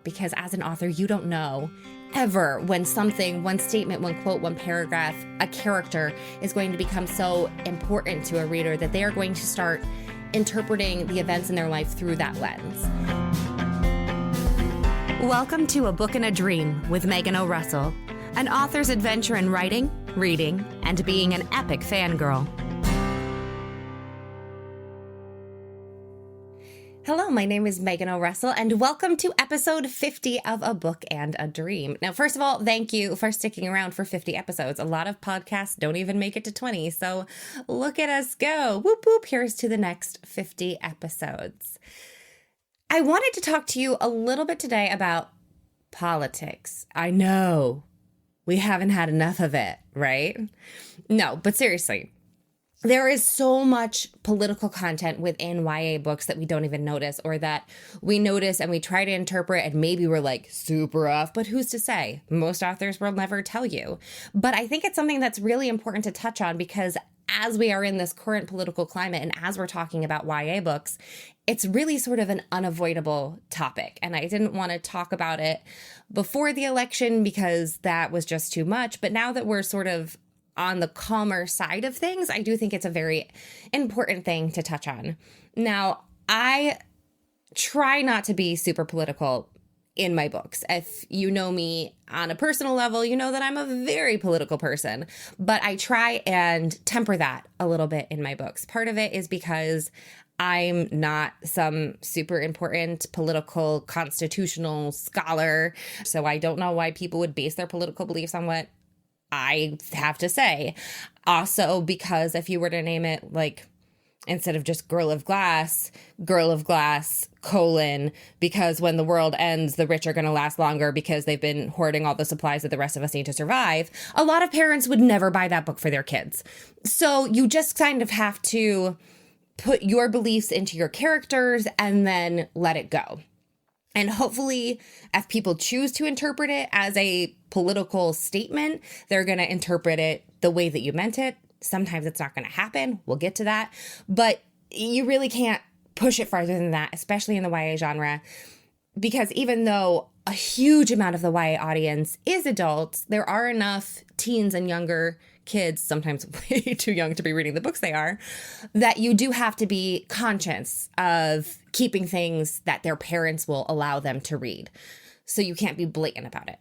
because as an author, you don't know ever when something, one statement, one quote, one paragraph, a character is going to become so important to a reader that they are going to start interpreting the events in their life through that lens. Welcome to A Book and a Dream with Megan O'Russell, an author's adventure in writing, reading, and being an epic fangirl. Hello, my name is Megan O'Russell, and welcome to episode 50 of A Book and a Dream. Now, first of all, thank you for sticking around for 50 episodes. A lot of podcasts don't even make it to 20, so look at us go. Whoop, whoop, here's to the next 50 episodes. I wanted to talk to you a little bit today about politics. I know we haven't had enough of it, right? No, but seriously. There is so much political content within YA books that we don't even notice, or that we notice and we try to interpret and maybe we're like super off, but who's to say? Most authors will never tell you. But I think it's something that's really important to touch on because as we are in this current political climate and as we're talking about YA books, it's really sort of an unavoidable topic. And I didn't want to talk about it before the election because that was just too much. But now that we're sort of on the calmer side of things, I do think it's a very important thing to touch on. Now, I try not to be super political in my books. If you know me on a personal level, you know that I'm a very political person, but I try and temper that a little bit in my books. Part of it is because I'm not some super important political constitutional scholar, so I don't know why people would base their political beliefs on what I have to say. Also, because if you were to name it like, instead of just Girl of Glass, colon, because when the world ends, the rich are going to last longer because they've been hoarding all the supplies that the rest of us need to survive, a lot of parents would never buy that book for their kids. So you just kind of have to put your beliefs into your characters and then let it go. And hopefully, if people choose to interpret it as a political statement, they're going to interpret it the way that you meant it. Sometimes it's not going to happen. We'll get to that. But you really can't push it farther than that, especially in the YA genre, because even though a huge amount of the YA audience is adults, there are enough teens and younger kids, sometimes way too young to be reading the books they are, that you do have to be conscious of keeping things that their parents will allow them to read. So you can't be blatant about it.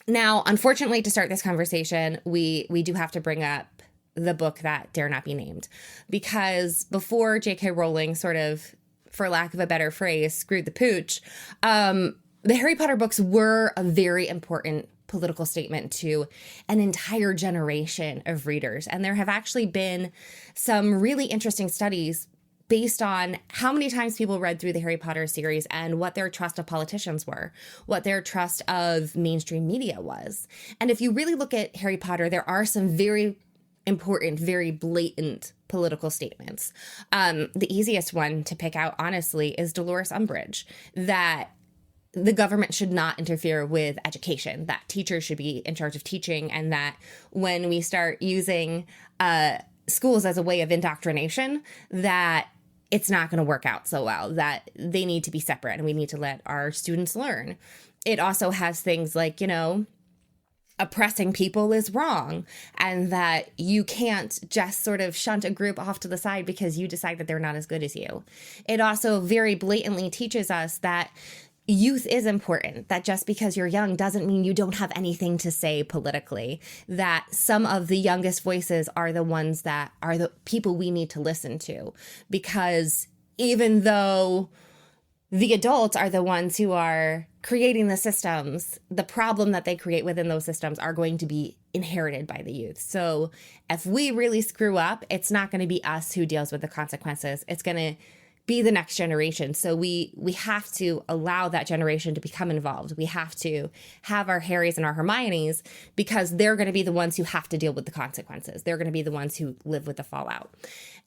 Now, unfortunately, to start this conversation, we do have to bring up the book that dare not be named, because before J.K. Rowling sort of, for lack of a better phrase, screwed the pooch, the Harry Potter books were a very important political statement to an entire generation of readers. And there have actually been some really interesting studies based on how many times people read through the Harry Potter series and what their trust of politicians were, what their trust of mainstream media was. And if you really look at Harry Potter, there are some very important, very blatant political statements. The easiest one to pick out, honestly, is Dolores Umbridge, that the government should not interfere with education, that teachers should be in charge of teaching, and that when we start using schools as a way of indoctrination, that it's not going to work out so well, that they need to be separate and we need to let our students learn. It also has things like, oppressing people is wrong, and that you can't just sort of shunt a group off to the side because you decide that they're not as good as you. It also very blatantly teaches us that youth is important, that just because you're young doesn't mean you don't have anything to say politically, that some of the youngest voices are the ones that are the people we need to listen to, because even though the adults are the ones who are creating the systems, the problem that they create within those systems are going to be inherited by the youth. So if we really screw up, it's not going to be us who deals with the consequences. It's going to be the next generation. So we have to allow that generation to become involved. We have to have our Harrys and our Hermiones, because they're going to be the ones who have to deal with the consequences. They're going to be the ones who live with the fallout.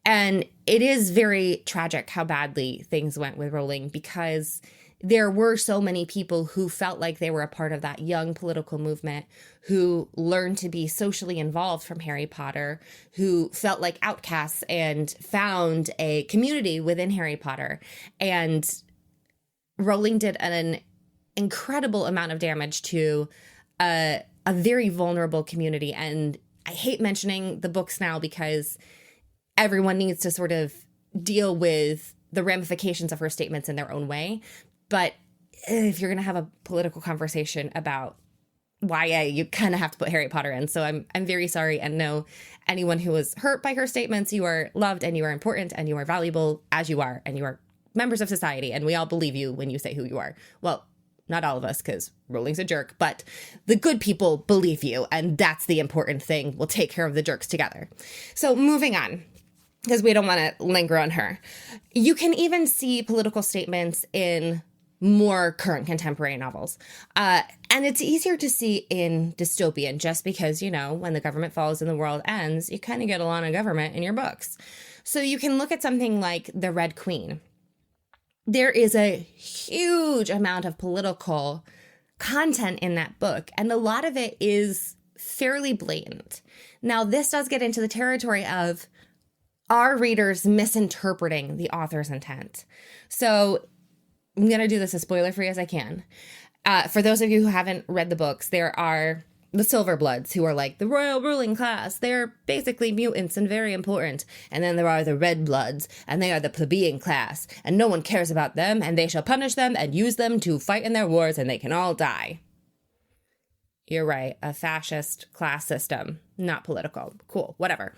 And it is very tragic how badly things went with Rowling, because there were so many people who felt like they were a part of that young political movement, who learned to be socially involved from Harry Potter, who felt like outcasts and found a community within Harry Potter. And Rowling did an incredible amount of damage to a very vulnerable community. And I hate mentioning the books now because everyone needs to sort of deal with the ramifications of her statements in their own way. But if you're going to have a political conversation about YA, you kind of have to put Harry Potter in. So I'm very sorry. And no, anyone who was hurt by her statements, you are loved and you are important and you are valuable as you are. And you are members of society. And we all believe you when you say who you are. Well, not all of us, because Rowling's a jerk, but the good people believe you. And that's the important thing. We'll take care of the jerks together. So moving on, because we don't want to linger on her. You can even see political statements in more current contemporary novels. And it's easier to see in dystopian just because, when the government falls and the world ends, you kind of get a lot of government in your books. So you can look at something like The Red Queen. There is a huge amount of political content in that book, and a lot of it is fairly blatant. Now, this does get into the territory of our readers misinterpreting the author's intent. So I'm going to do this as spoiler-free as I can. For those of you who haven't read the books, there are the Silverbloods, who are like the royal ruling class. They're basically mutants and very important. And then there are the Redbloods, and they are the plebeian class. And no one cares about them, and they shall punish them and use them to fight in their wars, and they can all die. You're right. A fascist class system. Not political. Cool. Whatever.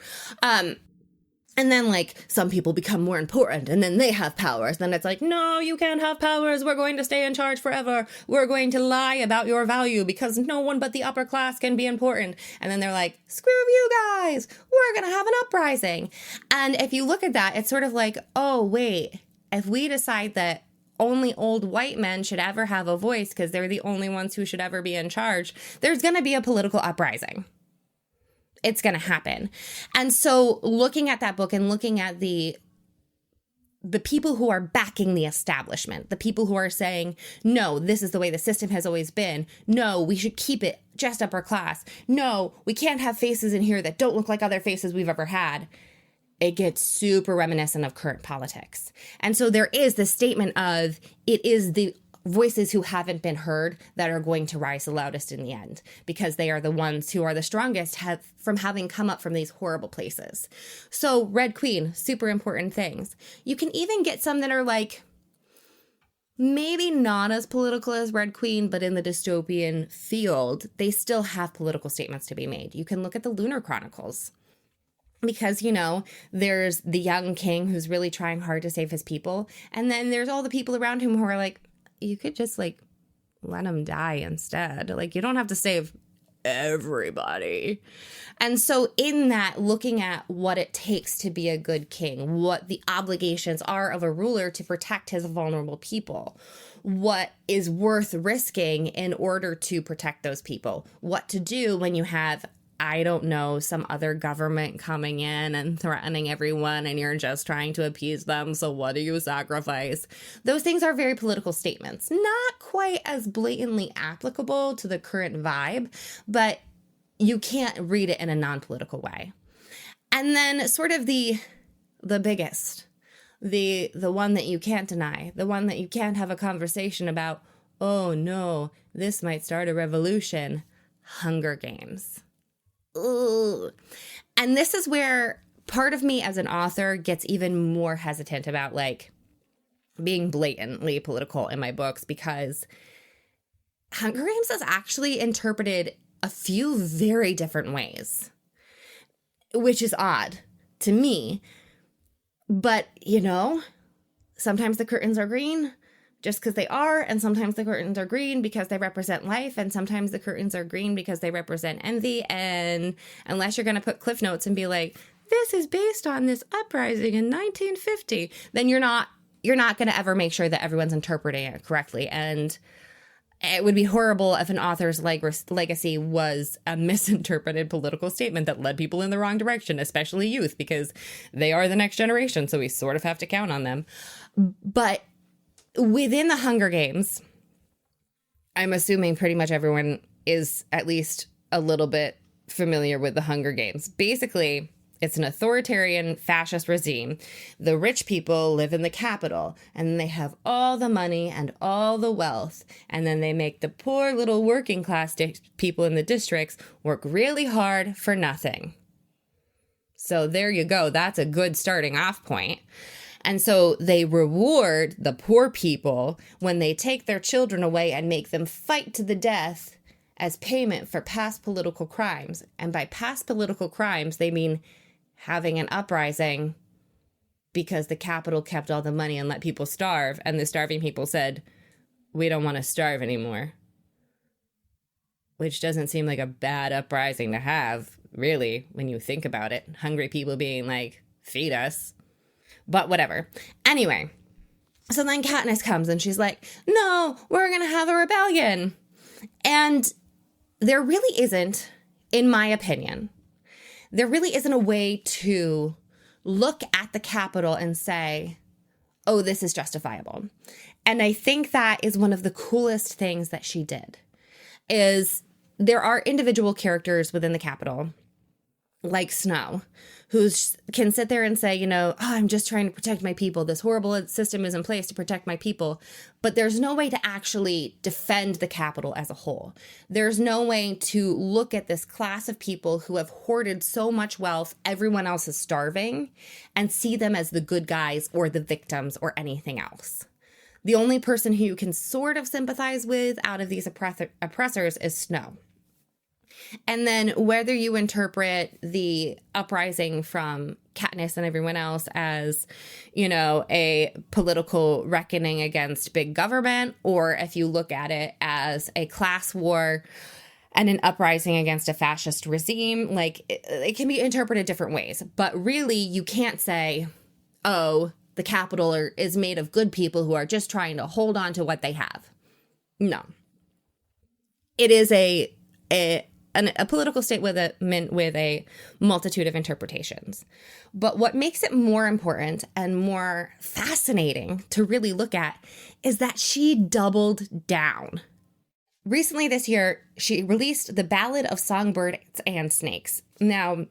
And then, some people become more important, and then they have powers. Then it's like, no, you can't have powers. We're going to stay in charge forever. We're going to lie about your value because no one but the upper class can be important. And then they're like, screw you guys. We're going to have an uprising. And if you look at that, it's sort of like, oh, wait, if we decide that only old white men should ever have a voice because they're the only ones who should ever be in charge, there's going to be a political uprising. It's going to happen. And so looking at that book and looking at the people who are backing the establishment, the people who are saying, no, this is the way the system has always been. No, we should keep it just upper class. No, we can't have faces in here that don't look like other faces we've ever had. It gets super reminiscent of current politics. And so there is the statement of it is the voices who haven't been heard that are going to rise the loudest in the end, because they are the ones who are the strongest from having come up from these horrible places. So Red Queen, super important things. You can even get some that are maybe not as political as Red Queen, but in the dystopian field, they still have political statements to be made. You can look at the Lunar Chronicles. Because, there's the young king who's really trying hard to save his people. And then there's all the people around him who are like, you could just let him die instead. You don't have to save everybody. And so in that, looking at what it takes to be a good king, what the obligations are of a ruler to protect his vulnerable people, what is worth risking in order to protect those people, what to do when you have, I don't know, some other government coming in and threatening everyone and you're just trying to appease them. So what do you sacrifice? Those things are very political statements, not quite as blatantly applicable to the current vibe, but you can't read it in a non-political way. And then sort of the biggest, the one that you can't deny, the one that you can't have a conversation about, oh no, this might start a revolution, Hunger Games. Ugh. And this is where part of me as an author gets even more hesitant about being blatantly political in my books, because Hunger Games is actually interpreted a few very different ways, which is odd to me. But, sometimes the curtains are green just because they are, and sometimes the curtains are green because they represent life, and sometimes the curtains are green because they represent envy. And unless you're going to put cliff notes and be like, this is based on this uprising in 1950, then you're not going to ever make sure that everyone's interpreting it correctly. And it would be horrible if an author's legacy was a misinterpreted political statement that led people in the wrong direction, especially youth, because they are the next generation, so we sort of have to count on them. But within the Hunger Games, I'm assuming pretty much everyone is at least a little bit familiar with the Hunger Games. Basically, It's an authoritarian fascist regime. The rich people live in the capital, and they have all the money and all the wealth. And then they make the poor little working class people in the districts work really hard for nothing. So there you go. That's a good starting off point. And so they reward the poor people when they take their children away and make them fight to the death as payment for past political crimes. And by past political crimes, they mean having an uprising because the capital kept all the money and let people starve. And the starving people said, we don't want to starve anymore. Which doesn't seem like a bad uprising to have, really, when you think about it. Hungry people being like, feed us. But whatever. Anyway, so then Katniss comes and she's like, no, we're going to have a rebellion. And there really isn't, in my opinion, there really isn't a way to look at the Capitol and say, oh, this is justifiable. And I think that is one of the coolest things that she did, is there are individual characters within the Capitol, like Snow, who can sit there and say, I'm just trying to protect my people. This horrible system is in place to protect my people. But there's no way to actually defend the Capitol as a whole. There's no way to look at this class of people who have hoarded so much wealth, everyone else is starving, and see them as the good guys or the victims or anything else. The only person who you can sort of sympathize with out of these oppressors is Snow. And then whether you interpret the uprising from Katniss and everyone else as, a political reckoning against big government, or if you look at it as a class war and an uprising against a fascist regime, it can be interpreted different ways. But really, you can't say, oh, the Capitol is made of good people who are just trying to hold on to what they have. No. It is a political statement with a multitude of interpretations. But what makes it more important and more fascinating to really look at is that she doubled down. Recently this year, she released The Ballad of Songbirds and Snakes. Now,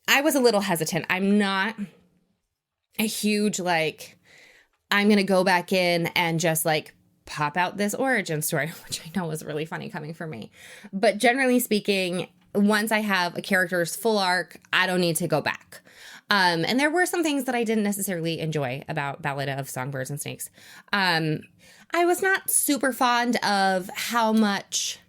I was a little hesitant. I'm not a huge, I'm going to go back in and just, pop out this origin story, which I know was really funny coming from me. But generally speaking, once I have a character's full arc, I don't need to go back. And there were some things that I didn't necessarily enjoy about Ballad of Songbirds and Snakes. I was not super fond of how much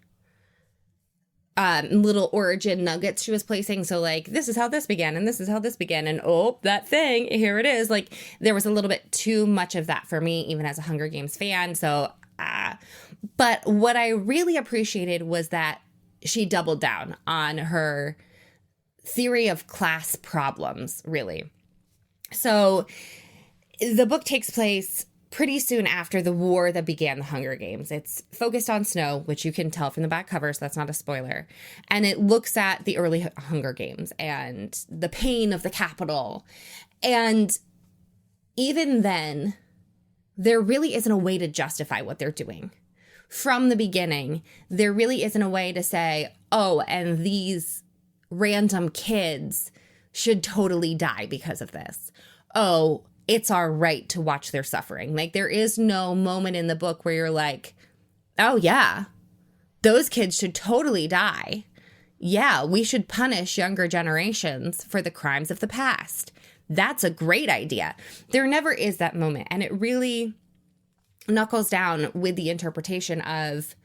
little origin nuggets she was placing. So this is how this began and this is how this began. And oh, that thing, here it is. There was a little bit too much of that for me, even as a Hunger Games fan. So, but what I really appreciated was that she doubled down on her theory of class problems, really. So the book takes place pretty soon after the war that began the Hunger Games. It's focused on Snow, which you can tell from the back cover, so that's not a spoiler. And it looks at the early Hunger Games and the pain of the Capitol. And even then, there really isn't a way to justify what they're doing. From the beginning, there really isn't a way to say, oh, and these random kids should totally die because of this. Oh, it's our right to watch their suffering. There is no moment in the book where you're like, oh yeah, those kids should totally die. Yeah, we should punish younger generations for the crimes of the past. That's a great idea. There never is that moment. And it really knuckles down with the interpretation of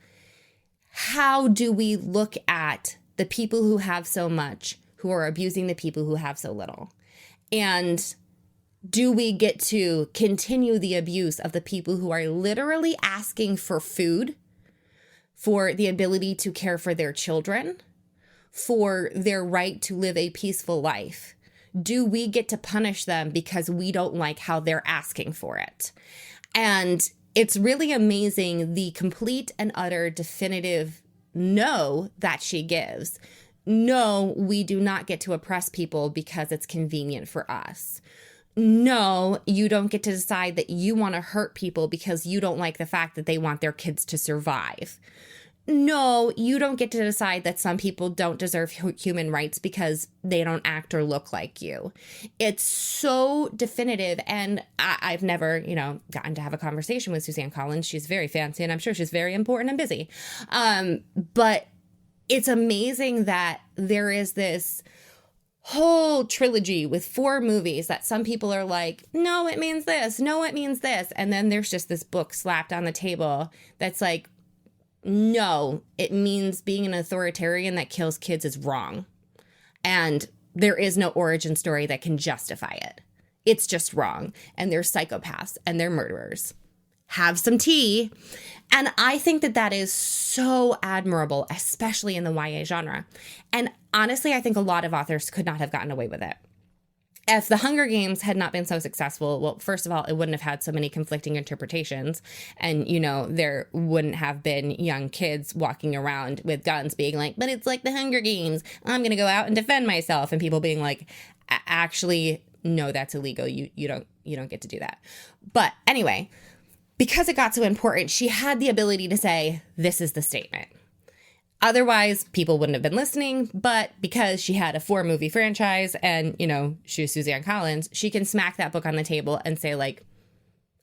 how do we look at the people who have so much, who are abusing the people who have so little? And do we get to continue the abuse of the people who are literally asking for food, for the ability to care for their children, for their right to live a peaceful life? Do we get to punish them because we don't like how they're asking for it? And it's really amazing the complete and utter definitive no that she gives. No, we do not get to oppress people because it's convenient for us. No, you don't get to decide that you want to hurt people because you don't like the fact that they want their kids to survive. no, you don't get to decide that some people don't deserve human rights because they don't act or look like you. It's so definitive. And I've never, gotten to have a conversation with Suzanne Collins. She's very fancy and I'm sure she's very important and busy. But it's amazing that there is this whole trilogy with 4 movies that some people are like, no, it means this. No, it means this. And then there's just this book slapped on the table that's like, no, it means being an authoritarian that kills kids is wrong. And there is no origin story that can justify it. It's just wrong. And they're psychopaths and they're murderers. Have some tea. And I think that that is so admirable, especially in the YA genre. And honestly, I think a lot of authors could not have gotten away with it. If The Hunger Games had not been so successful, well, first of all, it wouldn't have had so many conflicting interpretations. And, there wouldn't have been young kids walking around with guns being like, but it's like The Hunger Games. I'm going to go out and defend myself. And people being like, actually, no, that's illegal. You don't get to do that. But anyway, because it got so important, she had the ability to say, this is the statement. Otherwise, people wouldn't have been listening, but because she had a 4-movie franchise and, she was Suzanne Collins, she can smack that book on the table and say, like,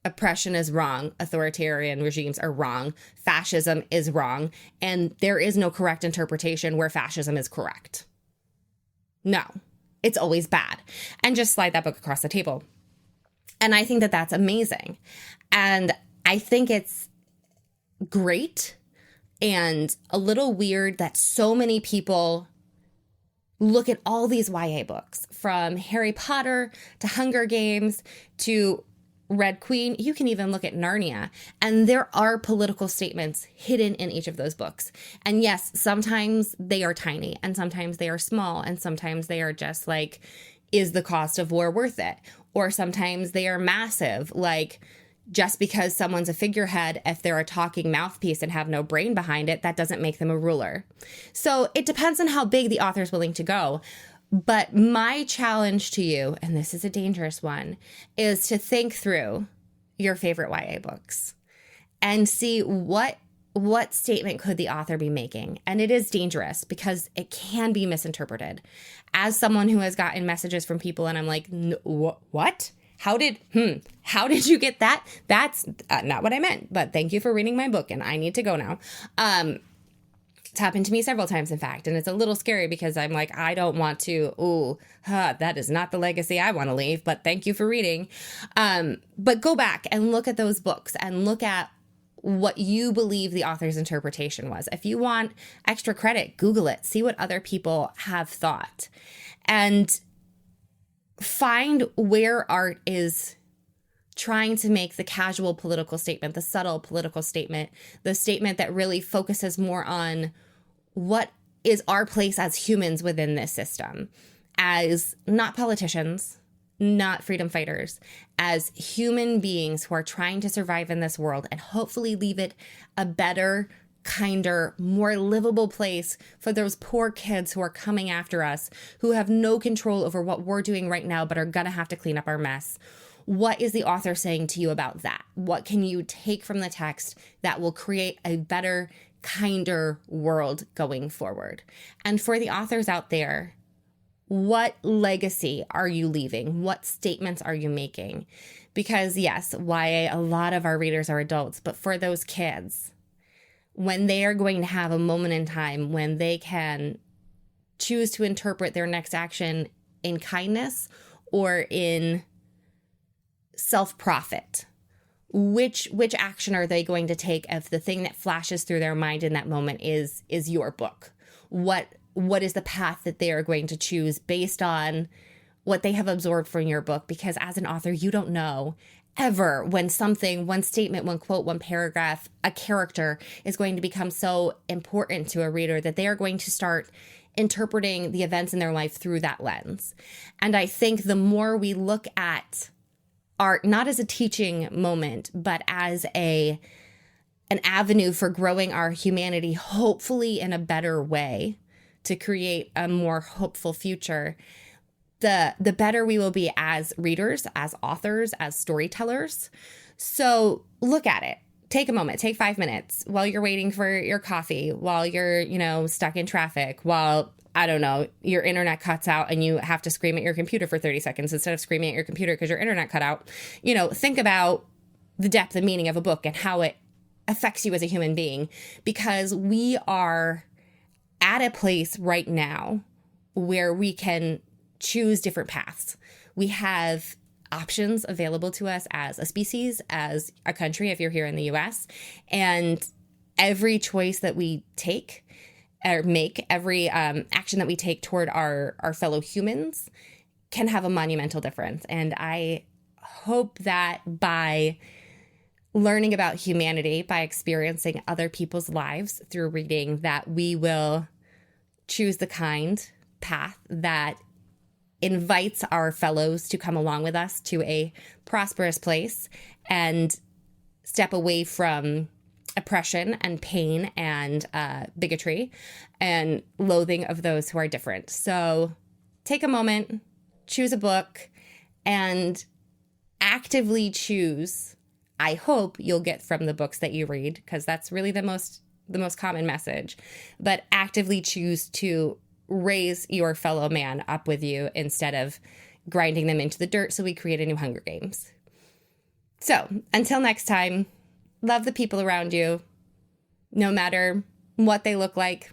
oppression is wrong, authoritarian regimes are wrong, fascism is wrong, and there is no correct interpretation where fascism is correct. No, it's always bad. And just slide that book across the table. And I think that that's amazing. And I think it's great and a little weird that so many people look at all these YA books, from Harry Potter to Hunger Games to Red Queen. You can even look at Narnia. And there are political statements hidden in each of those books. And yes, sometimes they are tiny and sometimes they are small and sometimes they are just like, is the cost of war worth it? Or sometimes they are massive, like, just because someone's a figurehead, if they're a talking mouthpiece and have no brain behind it, that doesn't make them a ruler. So it depends on how big the author's willing to go. But my challenge to you, and this is a dangerous one, is to think through your favorite YA books and see what statement could the author be making. And it is dangerous because it can be misinterpreted. As someone who has gotten messages from people and I'm like, what? How did you get that? That's not what I meant, but thank you for reading my book and I need to go now. It's happened to me several times, in fact, and it's a little scary because I'm like, I don't want to, that is not the legacy I want to leave, but thank you for reading. But go back and look at those books and look at what you believe the author's interpretation was. If you want extra credit, Google it, see what other people have thought, and find where art is trying to make the casual political statement, the subtle political statement, the statement that really focuses more on what is our place as humans within this system, as not politicians, not freedom fighters, as human beings who are trying to survive in this world and hopefully leave it a better, kinder, more livable place for those poor kids who are coming after us, who have no control over what we're doing right now, but are going to have to clean up our mess. What is the author saying to you about that? What can you take from the text that will create a better, kinder world going forward? And for the authors out there, what legacy are you leaving? What statements are you making? Because yes, YA, a lot of our readers are adults, but for those kids, when they are going to have a moment in time when they can choose to interpret their next action in kindness or in self-profit, which action are they going to take if the thing that flashes through their mind in that moment is your book? What is the path that they are going to choose based on what they have absorbed from your book? Because as an author, you don't know ever when something, one statement, one quote, one paragraph, a character is going to become so important to a reader that they are going to start interpreting the events in their life through that lens. And I think the more we look at art, not as a teaching moment, but as an avenue for growing our humanity, hopefully in a better way to create a more hopeful future, the better we will be as readers, as authors, as storytellers. So look at it. take a moment, take 5 minutes while you're waiting for your coffee, while you're, stuck in traffic, while, I don't know, your internet cuts out and you have to scream at your computer for 30 seconds instead of screaming at your computer because your internet cut out. Think about the depth and meaning of a book and how it affects you as a human being, because we are at a place right now where we can choose different paths. We have options available to us as a species, as a country, if you're here in the US, and every choice that we take or make, every action that we take toward our fellow humans can have a monumental difference. And I hope that by learning about humanity, by experiencing other people's lives through reading, that we will choose the kind path that invites our fellows to come along with us to a prosperous place and step away from oppression and pain and bigotry and loathing of those who are different. So take a moment, choose a book, and actively choose. I hope you'll get from the books that you read, because that's really the most common message, but actively choose to raise your fellow man up with you instead of grinding them into the dirt so we create a new Hunger Games. So until next time, love the people around you, no matter what they look like.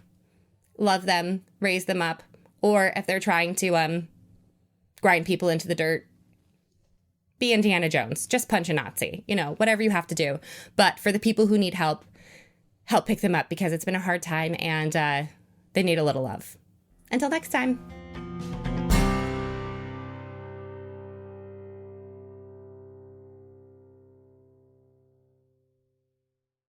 Love them, raise them up, or if they're trying to grind people into the dirt, be Indiana Jones, just punch a Nazi, whatever you have to do. But for the people who need help pick them up, because it's been a hard time and they need a little love. Until next time.